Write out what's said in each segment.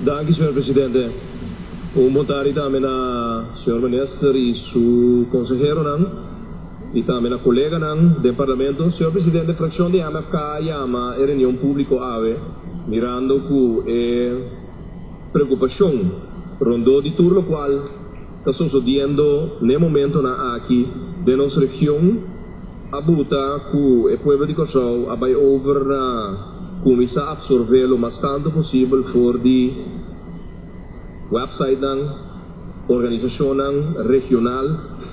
Dank u, senhor presidente. Montari também a senhor ministro e su consejero e também a colega do parlamento. Senhor presidente, a fração de AMFK chama a reunião pública ave, mirando que preocupação rondou de tudo o qual está sucedendo no momento aqui de nossa região, a buta que o povo de Kosovo vai over começar a absorver o mais tanto possível por de website organização regional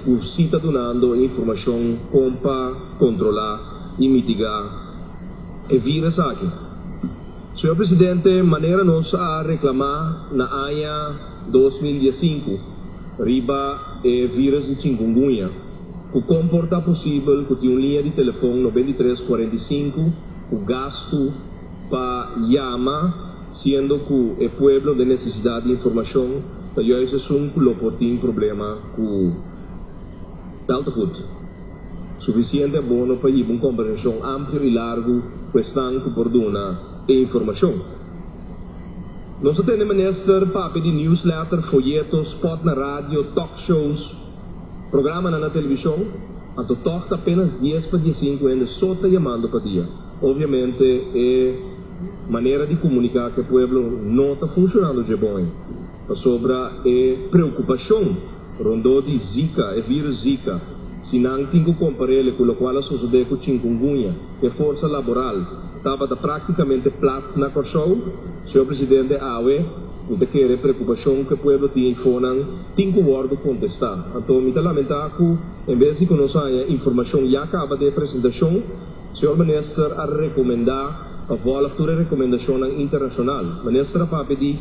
que está dando informação para controlar e mitigar o vírus aqui. Senhor presidente, maneira nós a reclamar na AIA 2015 riba o vírus de chikungunya que comporta possível que tem uma linha de telefone 9345 o gasto para chamar sendo que o povo de necessidade de informação então esse é um problema que tanto food suficiente bom para ir uma compreensão ampla e larga questão que perdona a informação. Nós temos minister papel de newsletter, folhetos, spot na rádio, talk shows, programa na televisão, a toca apenas 10 para 15 ainda só está chamando para dia. Obviamente é maneira de comunicar que o povo não está funcionando de bom. Sobre a preocupação rondou de Zika, o vírus Zika, se não tem que comparar com o qual sucedeu com chikungunya, que a força laboral estava praticamente plata na Kosovo, senhor presidente Awe, o que preocupação que o povo tinha tem que guardar contestar. Então, me lamentar que, em vez de conhecer a informação já acaba de apresentação, senhor ministro a recomendar a volta recomendação internacional. Ministro para pedir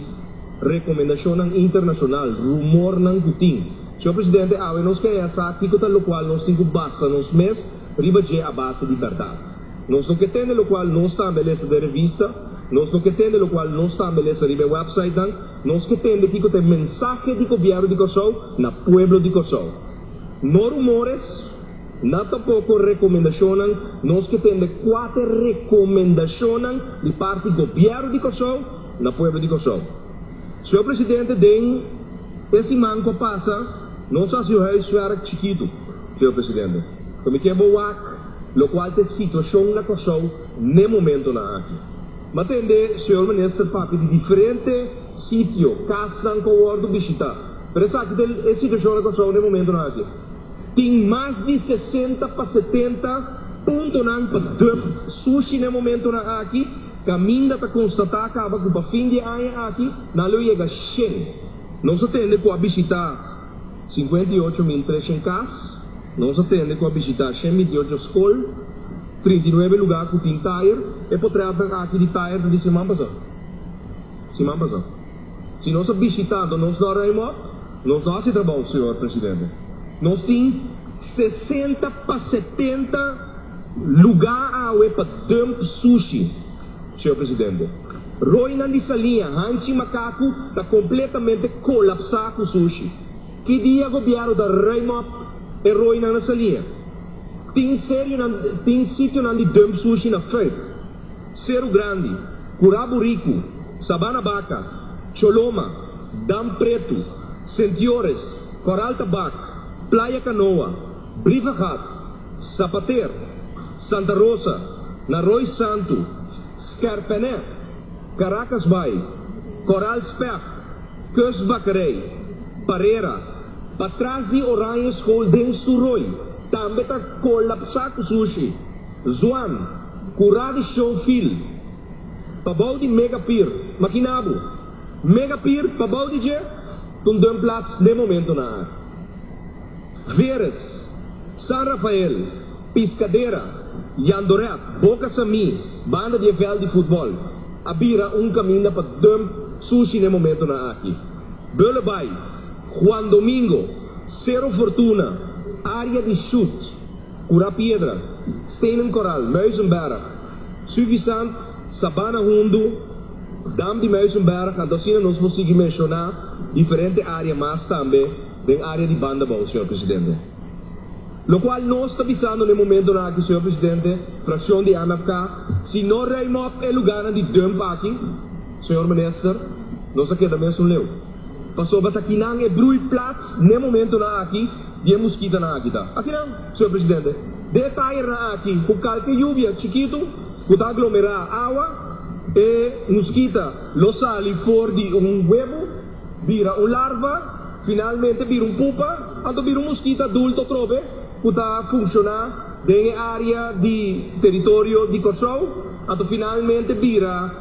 recomendação internacional, rumor não que senhor presidente, nós queremos aqui que o qual nós temos que basar nos meses, riba de a base de verdade. Nós não queremos o qual não estabelece de revista, nós não queremos o qual não estabelece de website, nós queremos que tem mensagem de governo de Kosovo na pueblo de Kosovo. Não rumores, não tampouco recomendações, nós queremos 4 recomendações de parte do governo de Kosovo na pueblo de Kosovo. Senhor presidente, esse manco passa, não só se o rei era chiquito, senhor presidente. Como que é boa, o qual tem situação na Kosovo, no momento na aqui. Mas entende, senhor ministro, papi, de diferentes sítios, casas que o visitar. Por isso, aqui tem a situação na Kosovo, no momento na aqui. Tem mais de 60 para 70 pontos para sushi no momento na aqui. Caminho para constatar acaba que para fim de ano aqui, na lua chega 100. Não se atende com a visitar 58.300 casas, não se atende com a visitar 100.000 escolas, 39 lugares que tem tire, e potreba aqui de tire de semana passada. Semana passada. Se nós visitando, nós não remoto, nós não fazemos trabalho, senhor presidente. Nós temos 60 para 70 lugares para dump sushi, senhor presidente. Roy na salinha, Hanchi Macaco está completamente colapsado com sushi. Que dia o governo da Raymond e Roy na salinha? Tem sítio onde dump sushi na feira. Cerro Grande, Curabo Rico, Sabana Baca, Choloma, Dam Preto, Sentiores, Coral Tabac, Playa Canoa, Brivahat, Zapater, Santa Rosa, Naroy Santo, Scarpenet, Caracas Bay, Coral Spec, Kus Bacarei, Pareira, para trás de Oranha School dentro Suroy, também está colapsado sushi, Zuan, Curado Showfield, Pabau de Megapir, Maquinabo, Megapir, Pabau de Je, Tundum Platz, de momento na área. Veres, San Rafael, Piscadeira, Yandoret, Boca Sami, banda de FL de futebol. Abira caminho para dump sushi no momento na aqui. Belebay, Juan Domingo, Cerro Fortuna, área de chute, Cura Piedra, Stenen Coral, Muizenberg, Suvisant, Sabana Hundo, Dam de Muizenberg, a docina nós conseguimos mencionar diferentes áreas mais também, da área de Bandabão, senhor presidente. Lo qual nós está avisando no momento na aqui, senhor presidente, fração de AMFK, se não remote o lugar de dump aqui, senhor ministro, Nós aqui também são leu. Passou bata aqui não é brui plats, nem momento na aqui, e é mosquita na aqui tá. Aqui não, senhor presidente. Detalhe na aqui, com calque lluvia chiquito, com aglomerar água, e mosquita lo sali for de huevo, vira larva, finalmente vira pupa, anto vira mosquita adulto trove, que funcionar nella area di territorio di Kosovo, anto finalmente vira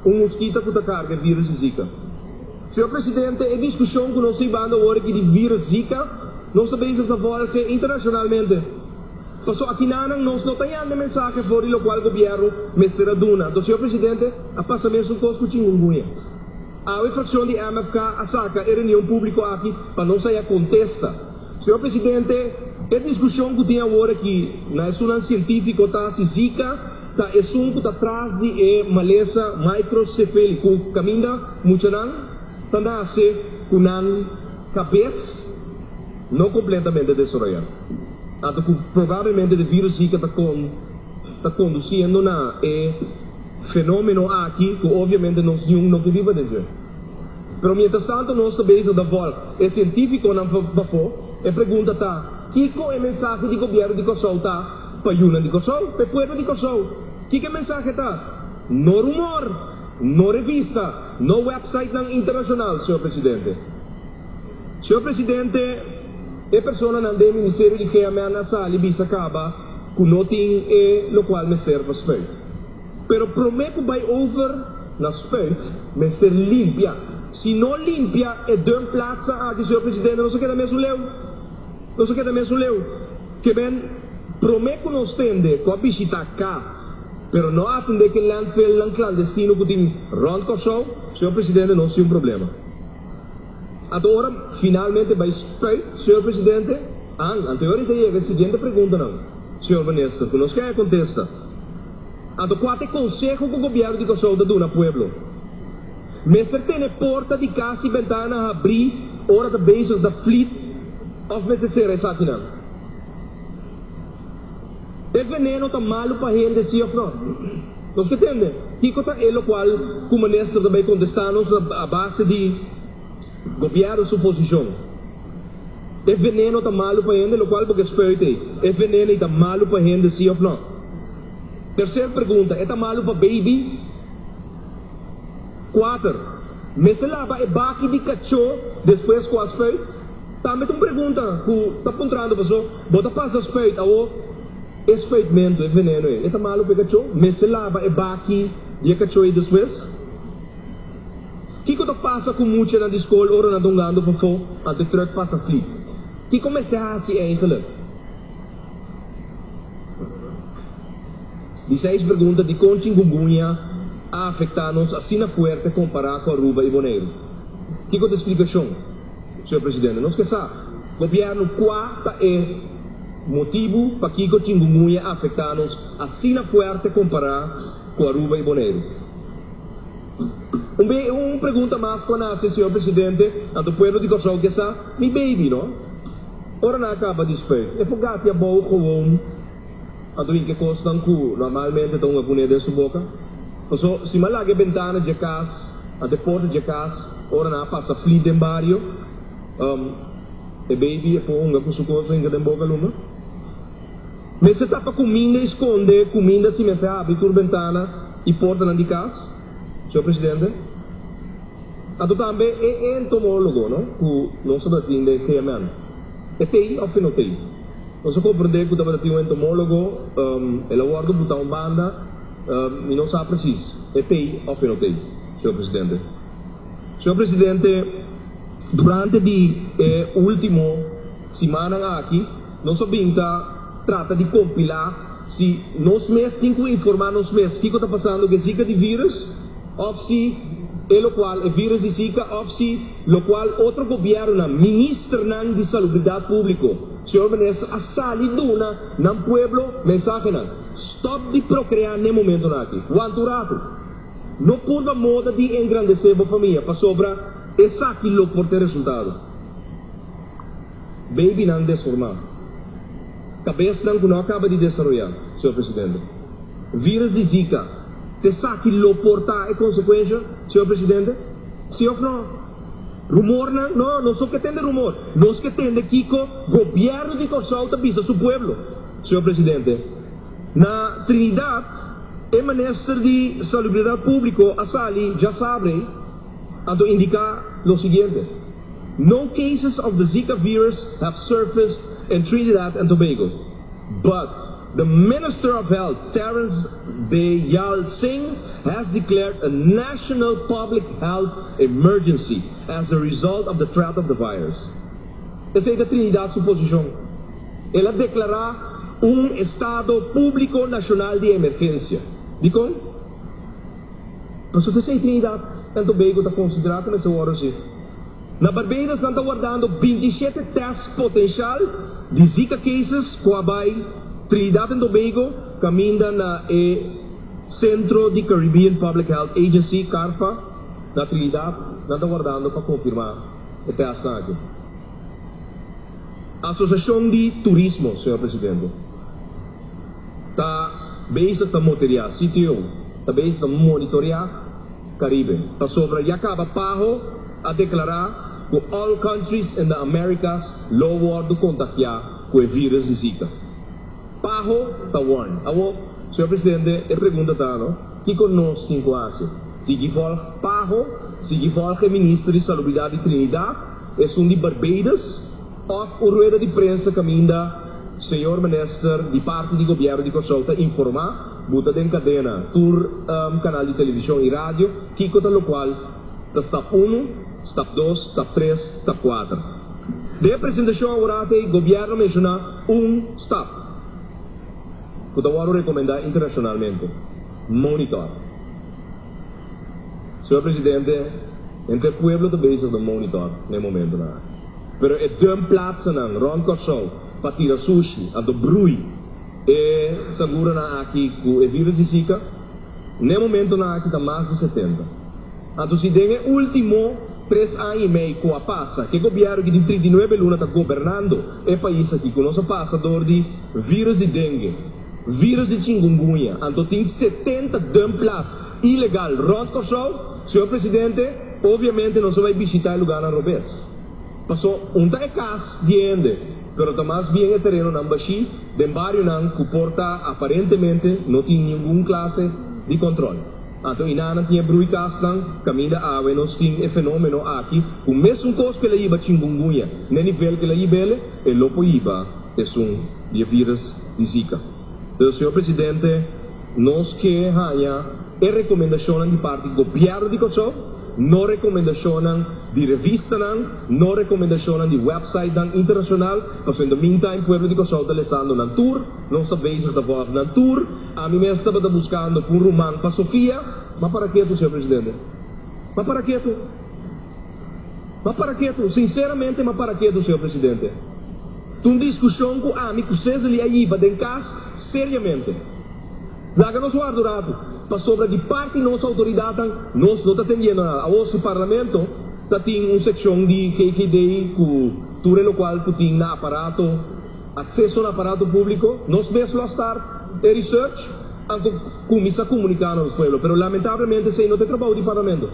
mosquita que carga vírus Zika. Senhor Presidente, a discussão que nós estamos agora de vírus Zika, nós também estamos volta internacionalmente. Então, aqui nós não temos mensagem fora do qual o governo me será duna. Então, Senhor Presidente, a passamento com o chikungunya. A fração de MFK a saca a reunião pública aqui para não sair a contesta. Senhor Presidente, a discussão que tem agora aqui na escola científica está Zika, está assunto está atrás de maleza microcefálico, caminha muito não, está nasce com a cabeça não completamente desarrollada. Provavelmente o vírus Zika está conduzindo a fenômeno aqui que obviamente nós não queremos dizer. Mas, mientras tanto, nós sabemos da volta. É científico não vapor. E pergunta está, que é a mensagem do governo de Kosovo está para a União de Kosovo, para o povo de Kosovo? Que é a mensagem está? No rumor, no revista, no website internacional, senhor Presidente. Senhor Presidente, a pessoa não tem Ministério de Queima na sala e acaba com nothing o qual me serve a respeito. Pero prometo que vai over na respeito, me ser limpia. Se não limpia, é de uma plaza aqui, senhor Presidente, não se queda mesmo leu. Não se queda mesmo leu. Que bem, prometo que nós tende com a visitar casa, pero não atende que landfill clandestino que tem rond Kosovo, senhor Presidente, não tem problema. Agora, finalmente, vai respeito, senhor Presidente, anteriormente, a seguinte pergunta não, senhor Vanessa, que nos quer contesta. Qual é o conselho que o governo de Kosovo dá no pueblo? Me certeza porta de casa e ventana a abrir hora da base da fleet of necessária essa aqui não. O veneno está malo para a gente, sim ou não? Nós que entendem? Que coisa é o qual o ministro também contestando a base de governo sua posição. O veneno está malo para a gente, o qual porque respeita. O veneno está malo para a gente, sim ou não? Terceira pergunta, está malo para baby? 4. Me se lava e baki de cachorro depois com as feitas? Também tem uma pergunta que está apontando para você. Bota passa as feitas, ou espeitamento, é veneno. Está malo para cachorro? Me se lava e baki de cachorro depois? O que passa com muito na escola, ou na dongando para fora, até que passa flic? O que começa a assim eigenlijk? 16 perguntas de como chikungunya a afetar-nos assim na fuerte comparado com a Aruba e Bonaire. Que é a explicação, senhor Presidente? Não esqueça, o governo qual é motivo para que o chikungunya afetar-nos assim na fuerte comparado com a Aruba e Bonaire. Uma pergunta mais para o senhor Presidente, do povo de Kosovo, que é mi baby, não? Ora não acaba de respeito. É porque a boa com ato que costam que normalmente estão a punir dentro da boca. So, se malage ventana de casa, a de porta de casa, ora na passa flit em barrio, e baby é ponga com sua coisa em boca luma. Mas se tapa comida, esconde comida se me se abre por ventana e porta na de casa, senhor Presidente. Ato também é entomólogo, não? Que não se atende que é man. É tei ou não tei? Nós compreendemos que estava um entomólogo, ele guarda botar uma banda, e não sabe preciso. É TI ou não TI, senhor Presidente. Senhor Presidente, durante a última semana aqui, nós sabemos que trata de compilar se nós mesmos temos que informar nós mesmos o que está passando com Zika de vírus, ou se é o qual é vírus de Zika, ou se o qual outro governo, ministro de Salubridade Pública, senhor Vanessa, a saliduna no pueblo, mensagem não. Stop de procriar no momento aqui. Quanto rato? Não por a moda de engrandecer a família, para sobra, essa aquilo por ter resultado. Baby não desformar. Cabeça não acaba de desarrollar, senhor Presidente. Vírus de Zika, essa aquilo por ter consequência, senhor Presidente. Sim ou não? Rumor não só que tem de rumor. Nós que tem de Kiko, governo de Kosovo avisa seu pueblo. Senhor Presidente, na Trinidad, o Ministro de Salubridade Pública, Asali, já sabe, a indicar o seguinte: no cases of the Zika virus have surfaced in Trinidad and Tobago, but the Minister of Health, Terence Dayal Singh, has declared a national public health emergency as a result of the threat of the virus. Essa é a Trinidad sua posição. Ela declarar estado público nacional de emergência. Dico? Mas você tem Trinidad e Tobago está considerado nessa hora assim. Na Barbados está guardando 27 testes potencial de Zika cases com a Trinidad e Tobago caminha na Centro de Caribbean Public Health Agency, CARPA, na Trinidad, não está guardando para confirmar o teste aqui. Associação de Turismo, Senhor Presidente, está bem a monitorear CTO, está bem a monitorear Caribe, está sobre e acaba a declarar que all countries in the Americas lower do contagiar com o vírus de Zika. Está warn. Senhor Presidente, a pergunta está, não? Que conosco 5 anos? Se que o Ministro de Salubridade de Trinidad é de Barbados, ou o rueda de prensa caminha senhor Ministro de parte do governo de Kosovo informar, buta em cadena, canal de televisão e rádio, que no qual step 1, step 2, step 3, step 4. De apresentação agora o governo menciona step. Que eu recomendar internacionalmente. Monitor. Senhor Presidente, entre o povo também é monitor no momento. Pero é de uma plaatsen ng Ron Kosovo para tirar sushi, a do brui, e segura na aqui com o vírus de Zika, no momento na aqui está mais de 70. Então se tem o último 3 anos e meio com a passa, que o governo que de 39 lunas está governando o país aqui, com nosso passador de vírus de dengue, vírus de chikungunya, então tem 70 dumplats ilegal Ron Kosovo, senhor Presidente, obviamente não se vai visitar o lugar na Robes. Passou caso de ende, pero também bem o terreno na Baixi, de barrio que porta aparentemente não tem nenhuma classe de controle. Então, inana tinha brui caso, caminho da água, nós temos o fenômeno aqui, o mesmo coisa que ela iba chikungunya, no nível que ela iba, e lopo iba, é de vírus de Zika. Então, senhor Presidente, nós que hanya a recomendação de parte do governo de Kosovo, não recomendação de revista, não recomendação de website internacional, porque no meantime o povo de Kosovo está lançando na tour, não sabemos se está na tour, a mim mesmo estava buscando um romano para Sofia, mas para que tu, senhor Presidente? Mas para que tu? Mas para que tu? Sinceramente, mas para que tu, senhor Presidente? Tu discussão com a mim, com César e aí, para em casa, seriamente. Daga nos guardado, para sobre de parte de nossa autoridade, nós não está atendendo a nosso parlamento, tem seção de KKD, que no qual tem na aparato, acesso ao aparato público, nós mesmos lá estar em research, começa a comunicar aos povos, mas lamentavelmente esse não tem trabalho de parlamento.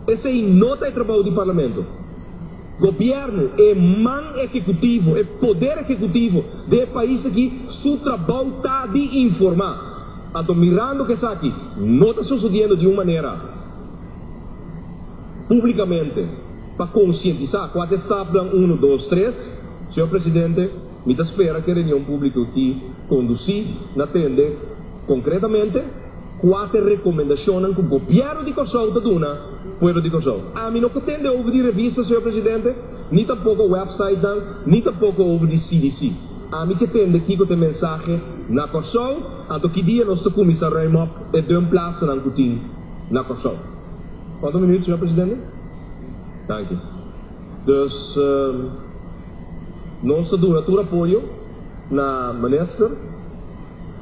Esse não tem trabalho de parlamento. Governo é man executivo, é poder executivo do país aqui, seu trabalho está de informar. Então, mirando que está aqui, não está sucedendo de uma maneira publicamente para conscientizar quando está plan 1, 2, 3, senhor Presidente, me espera que a reunião pública aqui conduzir, atende concretamente 4 recomendações que o governo de Kosovo está dando povo de Kosovo. A mim não pretende ouvir revista, senhor Presidente, nem tampouco o website, nem tampouco ouvir CDC. A mim que tem aqui com mensagem na Kosovo, então que dia nós estamos a remover e de uma plaça na Coutinho, na Kosovo. Quantos minutos, senhor Presidente? Thank you. Dus, nós damos todo apoio na ministra,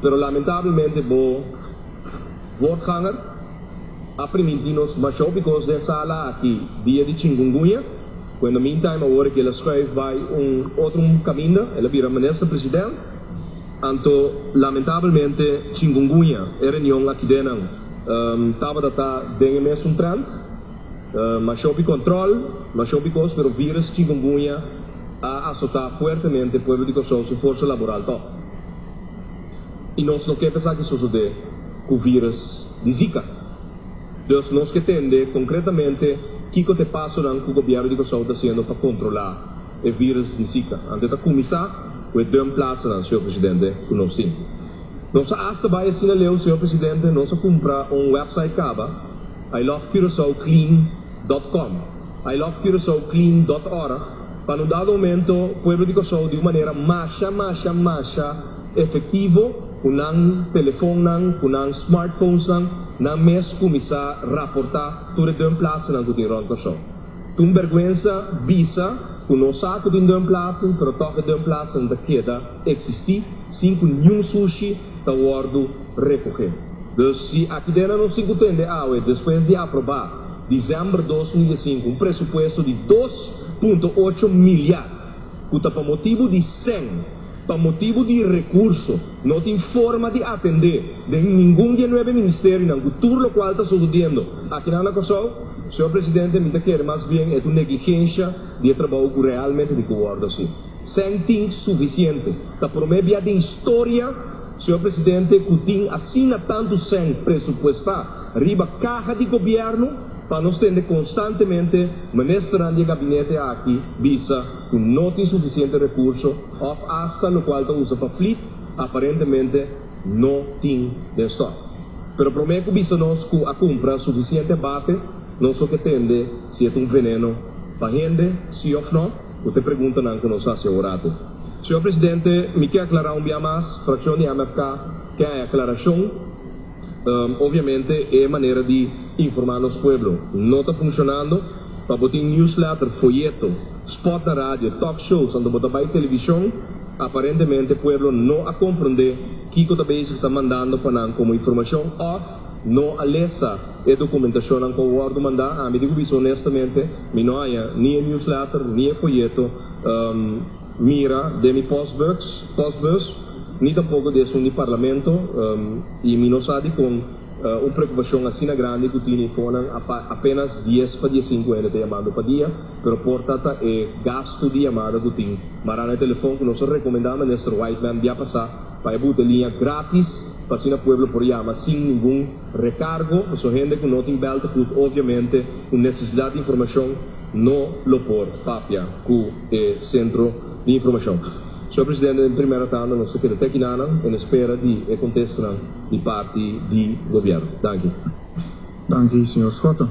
pero lamentavelmente o voorganger a permitir-nos mais because de sala aqui, dia de chikungunya, quando meantime agora que ela escreve vai outro caminho, ela vira ministra-presidente, então, lamentavelmente, chikungunya, a reunião aqui dentro, estava dentro mesmo trend, mas houve controle, mas houve coisa, pero o vírus chikungunya a azotar fuertemente o pueblo de Kosovo, su força laboral. E nós não queremos pensar que sucede com o vírus de Zika. Então, nós que entender concretamente o que te passa com o governo de Kosovo está fazendo para controlar o vírus de Zika. Antes de começar, o deu plaats aan, senhor presidente, conosco. Nós hasta vai assim leu, senhor presidente, nós comprar website caba, ilovecuraçaoclean.com, ilovecuraçaoclean.org, para no dado momento, o povo de Kosovo de uma maneira mais efetivo, com telefone, com smartphones, na mes começar a rapportar tudo de plaats aan que tem Kosovo. Toen vergüenza visa, com o saco de plaats, pero toch de plaats da queda existir, sem que nenhum sushi está guardo recoger. Dus se aqui dentro não se entende, depois de aprovar, dezembro de 2005, presupuesto de 2,8 milhões, que está para motivo de 100, para motivo de recurso, não tem forma de atender de nenhum de 9 ministérios, não, tudo o qual está sucedendo aqui na Kosovo, senhor presidente, me quer mais bem é uma negligência de trabalho que realmente de guarda assim. Sem tem suficiente, está por meio de história, senhor presidente, que tem assina tanto sem presupuestar, riba caja de governo, para nós ter constantemente ministrando de gabinete aqui, visa que não tem suficiente recurso, ou hasta no qual usa para fleet, aparentemente não tem de estoque. Pero prometo visa nós que a compra suficiente bate, nós só que tende se é veneno para gente, sim ou não, você pergunta não que nós assegurado. Senhor presidente, me quer aclarar dia mais, fração de AMFK, que é a aclaração, obviamente é a maneira de informar nosso povo. Não está funcionando, para botar newsletter, folheto, spot na rádio, talk shows, quando botar para televisão, aparentemente o povo não a compreender o que o tabéis está mandando para nós como informação, ou não alessa a documentação que o guardo mandar. A mim digo isso honestamente, não há nem newsletter, nem folheto, mira de mi postbus, nem tampouco de um parlamento, e me não sabe com uma preocupação assim grande que tem apenas 10 para 15 anos de chamada para dia, pero portata é gasto de chamada que tem. Marana no telefone que nós recomendamos nesse white man dia passar, para botar linha grátis, para o povo por chamar, sem nenhum recargo, só gente que não tem belta, obviamente, com necessidade de informação, não lo por papia, que é centro de informação. Senhor presidente, em primeira tanda, nós queremos ter aqui em espera de contestar de parte do governo. Danke. Danke, senhor Scott.